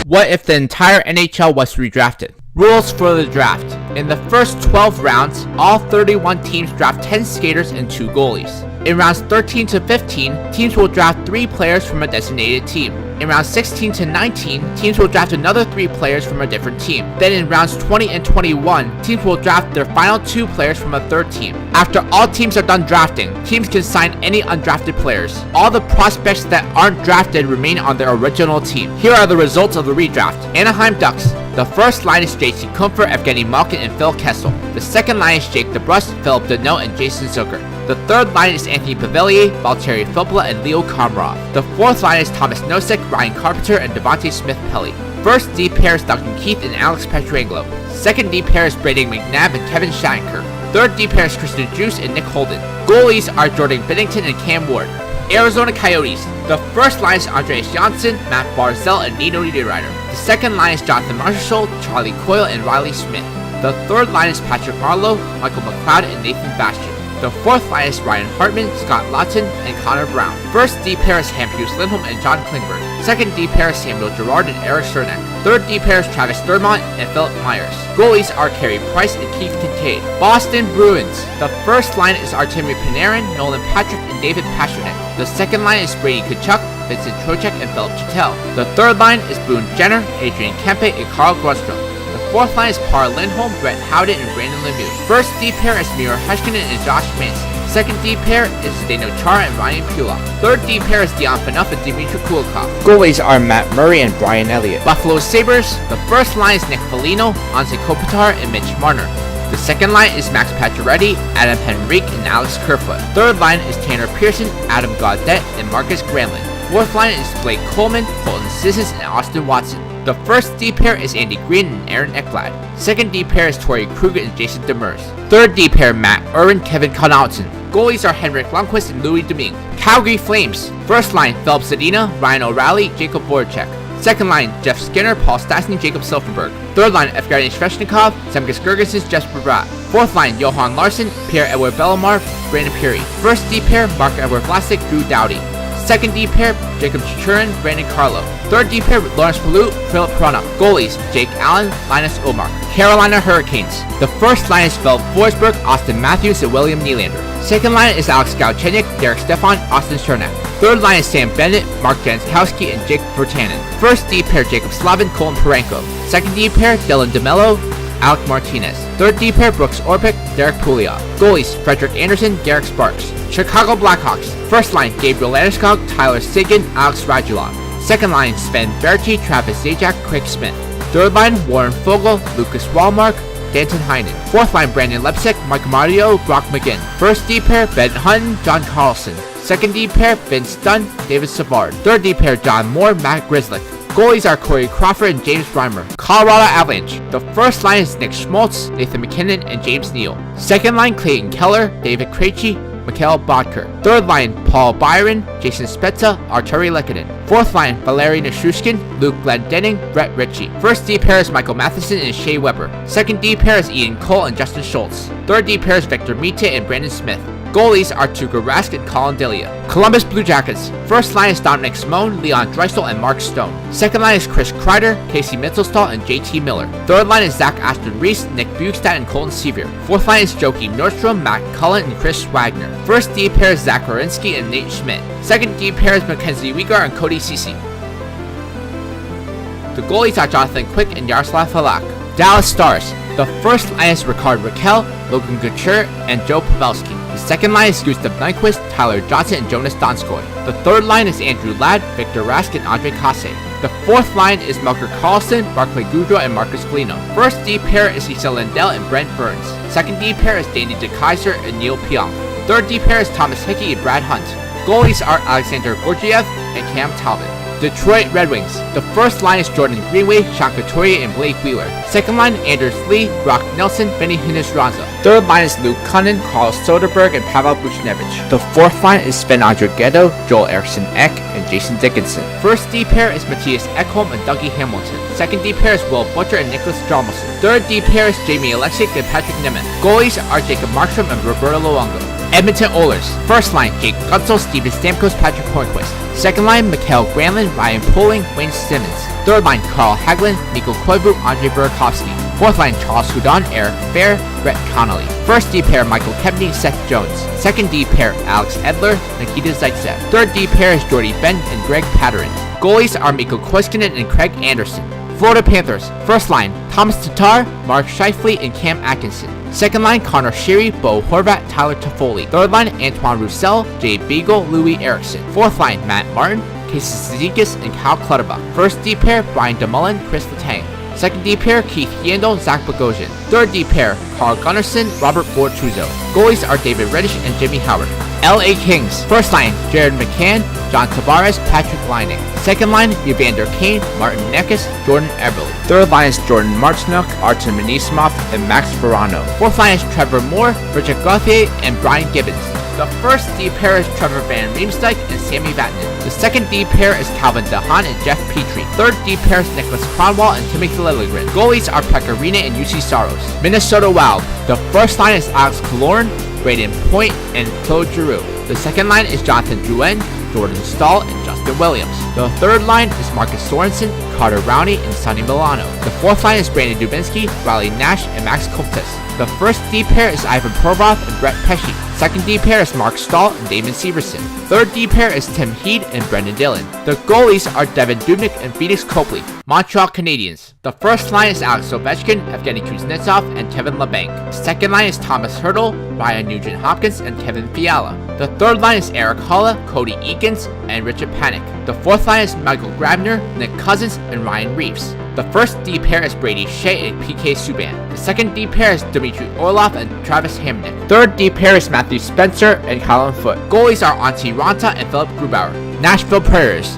What if the entire NHL was redrafted? Rules for the draft. In the first 12 rounds, all 31 teams draft 10 skaters and 2 goalies. In rounds 13 to 15, teams will draft 3 players from a designated team. In rounds 16 to 19, teams will draft another 3 players from a different team. Then in rounds 20 and 21, teams will draft their final 2 players from a third team. After all teams are done drafting, teams can sign any undrafted players. All the prospects that aren't drafted remain on their original team. Here are the results of the redraft. Anaheim Ducks. The first line is JC Kumpfer, Evgeny Malkin, and Phil Kessel. The second line is Jake DeBrus, Philip Deneau, and Jason Zucker. The third line is Anthony Pavilier, Valtteri Filppula, and Leo Komarov. The fourth line is Thomas Nosek, Ryan Carpenter, and Devontae Smith-Pelly. First D pair is Duncan Keith and Alex Pietrangelo. Second D pair is Braden McNabb and Kevin Shattenkirk. Third D pair is Christian Djoos and Nick Holden. Goalies are Jordan Binnington and Cam Ward. Arizona Coyotes. The first line is Andreas Janssen, Matt Barzal, and Nino Niederreiter. The second line is Jonathan Marchessault, Charlie Coyle, and Riley Smith. The third line is Patrick Marleau, Michael McLeod, and Nathan Bastian. The fourth line is Ryan Hartman, Scott Laughton, and Connor Brown. First D pair is Hampus Lindholm and John Klingberg. Second D pair is Samuel Girard and Eric Cernak. Third D pair is Travis Dermott and Philip Myers. Goalies are Carey Price and Keith Kincaid. Boston Bruins. The first line is Artemi Panarin, Nolan Patrick, and David Pastrnak. The second line is Brady Tkachuk, Vincent Trocheck, and Philip Chattel. The third line is Boone Jenner, Adrian Kempe, and Carl Grundstrom. The fourth line is Par Lindholm, Brett Howden, and Brandon Lemieux. First D pair is Miro Heiskanen and Josh Manson. Second D pair is Zdeno Chara and Ryan Pulock. Third D pair is Dion Phaneuf and Dmitry Kulikov. Goalies are Matt Murray and Brian Elliott. Buffalo Sabres. The first line is Nick Foligno, Anze Kopitar, and Mitch Marner. The second line is Max Pacioretty, Adam Henrique, and Alex Kerfoot. Third line is Tanner Pearson, Adam Gaudette, and Marcus Granlund. Fourth line is Blake Coleman, Colton Sissons, and Austin Watson. The first D pair is Andy Green and Aaron Ekblad. Second D pair is Torrey Krug and Jason Demers. Third D pair Matt Irwin, Kevin Connaughton. Goalies are Henrik Lundqvist and Louis Domingue. Calgary Flames. First line Philip Zadina, Ryan O'Reilly, Jacob Voracek. Second line Jeff Skinner, Paul Stastny, Jacob Silfverberg. Third line Evgeny Svechnikov, Zemgus Girgensons, Jesper Bratt. Fourth line Johan Larsson, Pierre-Edouard Bellemare, Brandon Peary. First D pair Marc-Edouard Vlasic, Drew Doughty. Second D pair Jacob Chichurin, Brandon Carlo. Third D pair Lawrence Palut, Philip Pronock. Goalies Jake Allen, Linus Ullmark. Carolina Hurricanes. The first line is Philip Forsberg, Austin Matthews, and William Nylander. Second line is Alex Galchenyuk, Derek Stepan, Austin Chernak. Third line is Sam Bennett, Mark Jankowski, and Jake Virtanen. First D pair Jacob Slavin, Colin Parenko. Second D pair Dylan DeMello, Alec Martinez. Third D pair Brooks Orpik, Derek Pouliot. Goalies Frederick Anderson, Derek Sparks. Chicago Blackhawks. First line Gabriel Landeskog, Tyler Seguin, Alex Radulov. Second line Sven Berchi, Travis Zajac, Craig Smith. Third line Warren Fogle, Lucas Wallmark, Danton Heinen. Fourth line Brandon Lepsick, Mike Mario, Brock McGinn. First D pair Ben Hutton, John Carlson. Second D pair Vince Dunn, David Savard. Third D pair John Moore, Matt Grzelcyk. Goalies are Corey Crawford and James Reimer. Colorado Avalanche. The first line is Nick Schmaltz, Nathan McKinnon, and James Neal. Second line Clayton Keller, David Krejci, Mikhail Bodker. Third line Paul Byron, Jason Spezza, Arturi Lehkonen. Fourth line Valeri Nichushkin, Luke Glendening, Brett Ritchie. First D pair is Michael Matheson and Shea Weber. Second D pair is Ian Cole and Justin Schultz. Third D pair is Victor Mete and Brandon Smith. Goalies are Tuukka Rask and Colin Delia. Columbus Blue Jackets. First line is Dominic Simone, Leon Draisaitl, and Mark Stone. Second line is Chris Kreider, Casey Mittelstadt, and JT Miller. Third line is Zach Aston Reese, Nick Bukestad, and Colton Sevier. Fourth line is Joakim Nordstrom, Matt Cullen, and Chris Wagner. First D pair is Zach Werenski and Nate Schmidt. Second D pair is Mackenzie Weegar and Cody Ceci. The goalies are Jonathan Quick and Yaroslav Halak. Dallas Stars. The first line is Ricard Raquel, Logan Couture, and Joe Pavelski. The second line is Gustav Nyquist, Tyler Johnson, and Jonas Donskoy. The third line is Andrew Ladd, Victor Rask, and Andre Kasse. The fourth line is Melker Karlsson, Barclay Goodrow, and Marcus Foligno. First D pair is Lisa Lindell and Brent Burns. Second D pair is Danny DeKaiser and Neil Pionk. Third D pair is Thomas Hickey and Brad Hunt. Goalies are Alexander Gorgiev and Cam Talbot. Detroit Red Wings. The first line is Jordan Greenway, Sean Couturier, and Blake Wheeler. Second line, Anders Lee, Brock Nelson, Vinny Hinnis-Ranza. Third line is Luke Cunnin, Carl Soderberg, and Pavel Buchnevich. The fourth line is Sven Andrighetto, Joel Eriksson Ek, and Jason Dickinson. First D pair is Matthias Ekholm and Dougie Hamilton. Second D pair is Will Butcher and Nicholas Hjalmarsson. Third D pair is Jamie Alexik and Patrick Nemeth. Goalies are Jacob Markstrom and Roberto Luongo. Edmonton Oilers. First line, Jake Gutzel, Steven Stamkos, Patrick Hornquist. Second line, Mikael Granlund, Ryan Poehling, Wayne Simmons. Third line, Carl Hagelin, Mikko Koivu, Andrei Burakovsky. Fourth line, Charles Hudon, Eric Fair, Brett Connolly. First D pair, Michael Kempney, Seth Jones. Second D pair, Alex Edler, Nikita Zaitsev. Third D pair is Jordy Ben and Greg Pateryn. Goalies are Mikko Koskinen and Craig Anderson. Florida Panthers. First line, Thomas Tatar, Mark Scheifele, and Cam Atkinson. Second line, Connor Sheary, Bo Horvat, Tyler Toffoli. Third line, Antoine Roussel, Jay Beagle, Louis Erickson. Fourth line, Matt Martin, Casey Cizikas, and Kyle Clutterbuck. First D pair, Brian DeMullen, Chris Letang. Second D pair, Keith Yandel, Zach Bogosian. Third D pair, Carl Gunnarsson, Robert Bortuzzo. Goalies are David Reddish and Jimmy Howard. LA Kings. First line, Jared McCann, John Tavares, Patrick Laine. Second line, Evander Kane, Martin Necas, Jordan Eberle. Third line is Jordan Martinook, Artem Anisimov, and Max Verano. Fourth line is Trevor Moore, Richard Gauthier, and Brian Gibbons. The first D pair is Trevor Van Riemsdyk and Sammy Vatanen. The second D pair is Calvin DeHaan and Jeff Petrie. Third D pair is Nicholas Kronwall and Timothy Liljegren. Goalies are Pekka Rinne and UC Saros. Minnesota Wild. The first line is Alex Killorn, Braden Point, and Claude Giroux. The second line is Jonathan Drouin, Jordan Stahl, and Justin Williams. The third line is Marcus Sorensen, Carter Rowney, and Sonny Milano. The fourth line is Brandon Dubinsky, Riley Nash, and Max Koptis. The first D pair is Ivan Provorov and Brett Pesci. Second D pair is Mark Stahl and Damon Severson. Third D pair is Tim Heed and Brendan Dillon. The goalies are Devin Dubnyk and Felix Copley. Montreal Canadiens. The first line is Alex Ovechkin, Evgeny Kuznetsov, and Kevin Labanc. Second line is Thomas Hertl, Ryan Nugent-Hopkins, and Kevin Fiala. The third line is Eric Holla, Cody Eakins, and Richard Panik. The fourth line is Michael Grabner, Nick Cousins, and Ryan Reeves. The first D pair is Brady Shea and PK Subban. The second D pair is Dmitry Orlov and Travis Hamonic. Third D pair is Matthew Spencer and Colin Foote. Goalies are Antti Ranta and Philip Grubauer. Nashville Predators.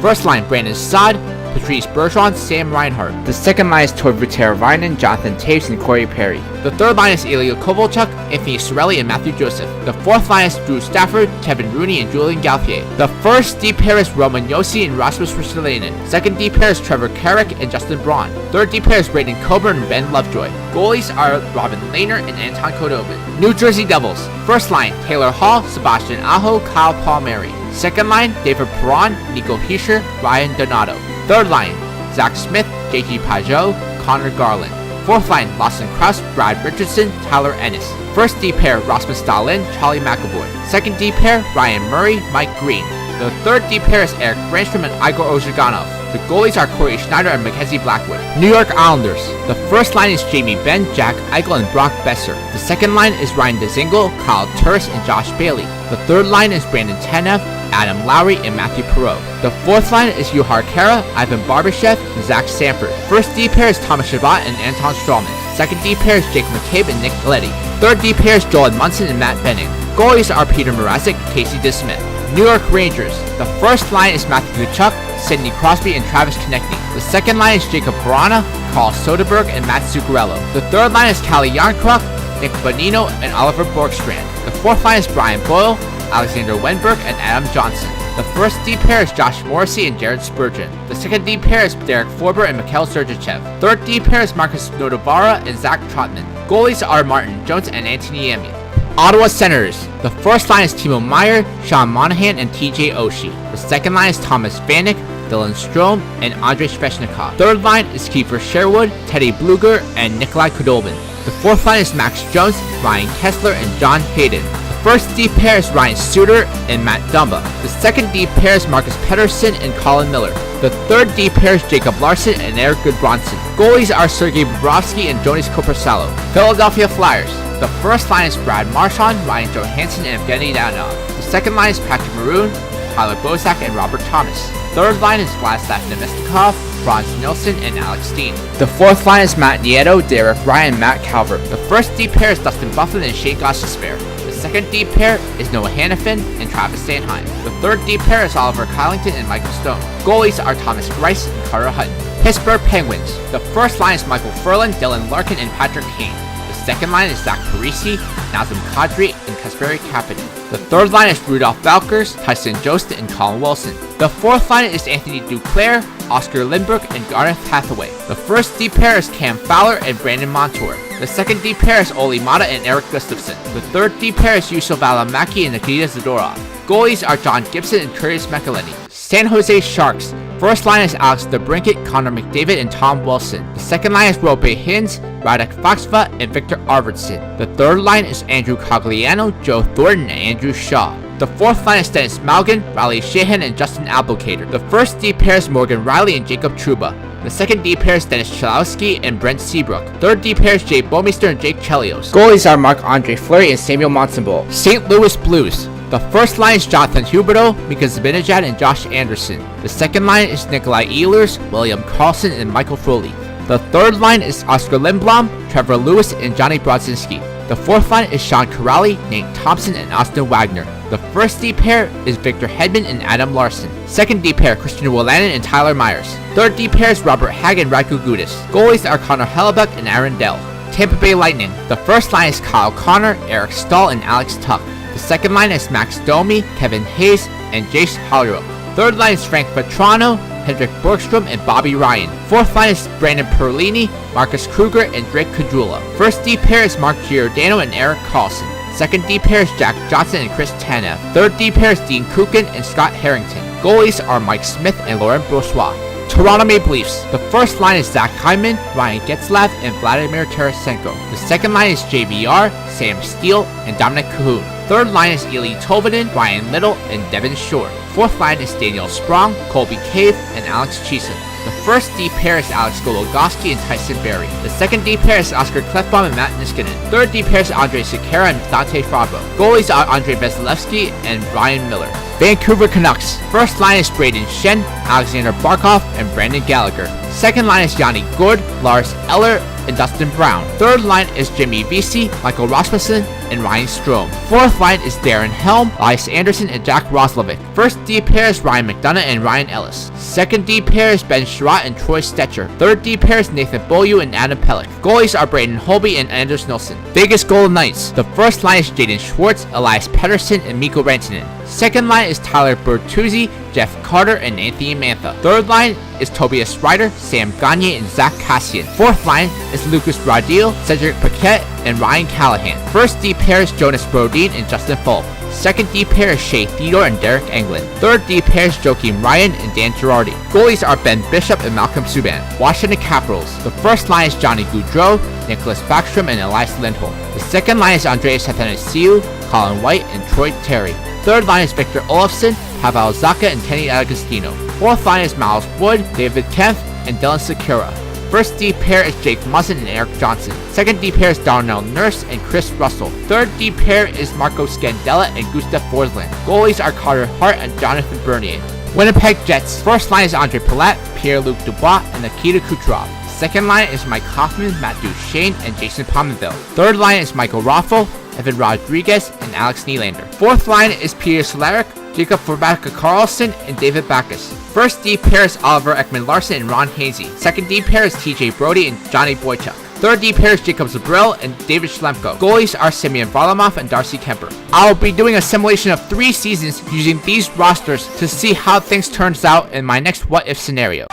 First line, Brandon Saad, Patrice Bergeron, Sam Reinhart. The second line is Toivo Teravainen, Jonathan Toews, and Corey Perry. The third line is Ilya Kovalchuk, Anthony Cirelli, and Matthew Joseph. The fourth line is Drew Stafford, Kevin Rooney, and Julian Gauthier. The first D pair is Roman Josi and Rasmus Ristolainen. Second D pair is Trevor Carrick and Justin Braun. Third D pair is Braden Coburn and Ben Lovejoy. Goalies are Robin Lehner and Anton Khudobin. New Jersey Devils. First line, Taylor Hall, Sebastian Aho, Kyle Palmieri. Second line, David Perron, Nico Hischier, Ryan Donato. Third line, Zach Smith, JG Pajot, Connor Garland. Fourth line, Lawson Krause, Brad Richardson, Tyler Ennis. First D pair, Rasmus Dahlin, Charlie McAvoy. Second D pair, Ryan Murray, Mike Green. The third D pair is Eric Brandstrom and Igor Ozhiganov. The goalies are Corey Schneider and Mackenzie Blackwood. New York Islanders. The first line is Jamie Benn, Jack Eichel, and Brock Besser. The second line is Ryan DeZingle, Kyle Turris, and Josh Bailey. The third line is Brandon Tanev, Adam Lowry, and Matthew Perreault. The fourth line is Juhar Kara, Ivan Barbashev, and Zach Sanford. First D pair is Thomas Chabot and Anton Strawman. Second D pair is Jake McCabe and Nick Leddy. Third D pair is Joel Munson and Matt Benning. Goalies are Peter Mrazek, Casey DeSmith. New York Rangers. The first line is Matthew Tkachuk, Sidney Crosby, and Travis Konechny. The second line is Jacob Perana, Carl Soderberg, and Matt Zuccarello. The third line is Kalle Jarnkrok, Nick Bonino, and Oliver Borgstrand. The fourth line is Brian Boyle, Alexander Wenberg, and Adam Johnson. The first D pair is Josh Morrissey and Jared Spurgeon. The second D pair is Derek Forber and Mikhail Sergachev. Third D pair is Marcus Nodobara and Zach Trotman. Goalies are Martin Jones and Anthony Yemi. Ottawa Senators. The first line is Timo Meier, Sean Monahan, and TJ Oshie. The second line is Thomas Vanek, Dylan Strome, and Andrei Svechnikov. Third line is Kiefer Sherwood, Teddy Bluger, and Nikolai Kudobin. The fourth line is Max Jones, Ryan Kessler, and John Hayden. The first D pair is Ryan Suter and Matt Dumba. The second D pair is Marcus Pettersson and Colin Miller. The third D pair is Jacob Larson and Eric Goodbronson. Goalies are Sergei Bobrovsky and Jonas Korpisalo. Philadelphia Flyers. The first line is Brad Marchand, Ryan Johansson, and Evgeny Danilov. The second line is Patrick Maroon, Tyler Bozak, and Robert Thomas. Third line is Vladislav Nemestikov, Franz Nilsson, and Alex Steen. The fourth line is Matt Nieto, Derek Ryan, Matt Calvert. The first D pair is Dustin Byfuglien and Shane Gostisbehere. The second D pair is Noah Hannafin and Travis Sanheim. The third D pair is Oliver Kylington and Michael Stone. Goalies are Thomas Greiss and Carter Hutton. Pittsburgh Penguins. The first line is Michael Furlan, Dylan Larkin, and Patrick Kane. The second line is Zach Parisi, Nazem Kadri, and Kasperi Kapanen. The third line is Rudolph Valkers, Tyson Jost, and Colin Wilson. The fourth line is Anthony Duclair, Oscar Lindbergh, and Gareth Hathaway. The first D pair is Cam Fowler and Brandon Montour. The second D pair is Olli Mata and Eric Gustafsson. The third D pair is Juuso Välimäki and Nikita Zadorov. Goalies are John Gibson and Curtis McElhinney. San Jose Sharks. First line is Alex DeBrincat, Connor McDavid, and Tom Wilson. The second line is Roope Hintz, Radek Faksa, and Victor Arvidsson. The third line is Andrew Cogliano, Joe Thornton, and Andrew Shaw. The fourth line is Dennis Malgin, Riley Sheahan, and Justin Abdelkader. The first D pair is Morgan Riley and Jacob Trouba. The second D pair is Dennis Chalowski and Brent Seabrook. Third D pair is Jay Bomeister and Jake Chelios. Goalies are Marc-Andre Fleury and Samuel Montembeault. St. Louis Blues. The first line is Jonathan Huberdeau, Mika Zibanejad, and Josh Anderson. The second line is Nikolai Ehlers, William Karlsson, and Michael Foley. The third line is Oscar Lindblom, Trevor Lewis, and Johnny Brodzinski. The fourth line is Sean Kuraly, Nate Thompson, and Austin Wagner. The first D pair is Victor Hedman and Adam Larson. Second D pair, Christian Wolanin and Tyler Myers. Third D pair is Robert Hagg and Radko Gudas. Goalies are Connor Hellebuyck and Aaron Dell. Tampa Bay Lightning. The first line is Kyle Connor, Eric Stahl, and Alex Tuch. The second line is Max Domi, Kevin Hayes, and Jace Hollywood. Third line is Frank Petrano, Hendrik Borgstrom, and Bobby Ryan. Fourth line is Brandon Perlini, Marcus Kruger, and Drake Caggiula. First D pair is Mark Giordano and Eric Carlson. Second D pair is Jack Johnson and Chris Tanev. Third D pair is Dean Kukin and Scott Harrington. Goalies are Mike Smith and Laurent Brossoit. Toronto Maple Leafs. The first line is Zach Hyman, Ryan Getzlav, and Vladimir Tarasenko. The second line is JVR, Sam Steele, and Dominic Cahoon. Third line is Eli Tolvanen, Ryan Little, and Devin Shore. Fourth line is Daniel Sprong, Colby Cave, and Alex Cheeson. The first D pair is Alex Goligoski and Tyson Berry. The second D pair is Oscar Klefbom and Matt Niskanen. Third D pair is Andre Sekera and Dante Fabro. Goalies are Andre Vasilevsky and Ryan Miller. Vancouver Canucks. First line is Braden Shen, Alexander Barkov, and Brandon Gallagher. Second line is Yanni Gourde, Lars Eller, and Dustin Brown. Third line is Jimmy Vesey, Michael Rasmussen, and Ryan Strome. Fourth line is Darren Helm, Elias Anderson, and Jack Roslovic. First D pair is Ryan McDonough and Ryan Ellis. Second D pair is Ben Sherratt and Troy Stetcher. Third D pair is Nathan Beaulieu and Adam Pelech. Goalies are Braden Holtby and Anders Nilsson. Vegas Golden Knights. The first line is Jaden Schwartz, Elias Pettersson, and Mikko Rantanen. Second line is Tyler Bertuzzi, Jeff Carter, and Anthony Mantha. Third line is Tobias Ryder, Sam Gagner, and Zach Kassian. Fourth line is Lucas Radil, Cedric Paquette, and Ryan Callahan. First D pair is Jonas Brodin and Justin Fulp. Second D pair is Shea Theodore and Derek Englund. Third D pair is Joakim Ryan and Dan Girardi. Goalies are Ben Bishop and Malcolm Subban. Washington Capitals. The first line is Johnny Gaudreau, Nicholas Backstrom, and Elias Lindholm. The second line is Andreas Athanasiou, Colin White, and Troy Terry. Third line is Victor Olofsson, Pavel Zacha, and Kenny Agostino. Fourth line is Miles Wood, David Kempf, and Dylan Sikura. First D pair is Jake Muzzin and Eric Johnson. Second D pair is Darnell Nurse and Chris Russell. Third D pair is Marco Scandella and Gustav Forsland. Goalies are Carter Hart and Jonathan Bernier. Winnipeg Jets. First line is Andre Palat, Pierre-Luc Dubois, and Nikita Kucherov. Second line is Mike Hoffman, Matt Duchene, and Jason Pominville. Third line is Michael Raffo, Evan Rodriguez, and Alex Nylander. Fourth line is Peter Solaric, Jacob Forbacka-Karlsson, and David Backus. First D pair is Oliver Ekman-Larsson and Ron Hainsey. Second D pair is TJ Brody and Johnny Boychuk. Third D pair is Jacob Zabril and David Schlemko. Goalies are Semyon Varlamov and Darcy Kemper. I'll be doing a simulation of 3 seasons using these rosters to see how things turns out in my next what if scenario.